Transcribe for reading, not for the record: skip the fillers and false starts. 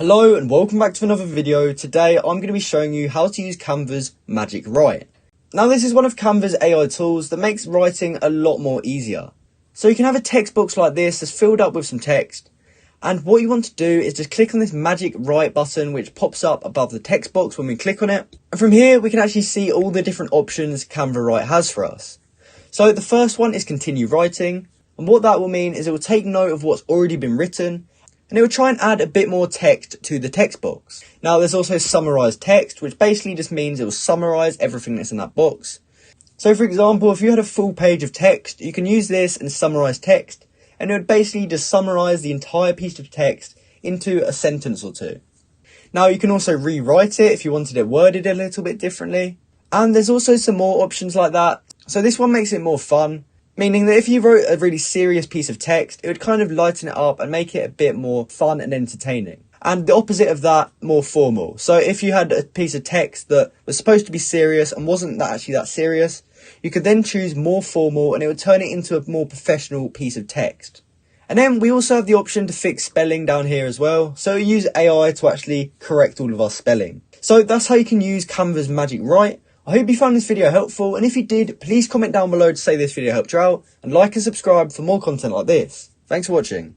Hello and welcome back to another video. Today I'm going to be showing you how to use Canva's Magic Write. Now this is one of Canva's AI tools that makes writing a lot more easier. So you can have a text box like this that's filled up with some text, and what you want to do is just click on this Magic Write button which pops up above the text box when we click on it. And from here we can actually see all the different options Canva Write has for us. So the first one is continue writing, and what that will mean is it will take note of what's already been written, and it will try and add a bit more text to the text box. Now there's also summarize text, which basically just means it will summarize everything that's in that box. So for example, if you had a full page of text, you can use this and summarize text, and it would basically just summarize the entire piece of text into a sentence or two. Now you can also rewrite it if you wanted it worded a little bit differently. And there's also some more options like that. So this one makes it more fun, meaning that if you wrote a really serious piece of text, it would kind of lighten it up and make it a bit more fun and entertaining. And the opposite of that, more formal. So if you had a piece of text that was supposed to be serious and wasn't actually that serious, you could then choose more formal and it would turn it into a more professional piece of text. And then we also have the option to fix spelling down here as well. So we use AI to actually correct all of our spelling. So that's how you can use Canva's Magic Write. I hope you found this video helpful, and if you did, please comment down below to say this video helped you out, and like and subscribe for more content like this. Thanks for watching.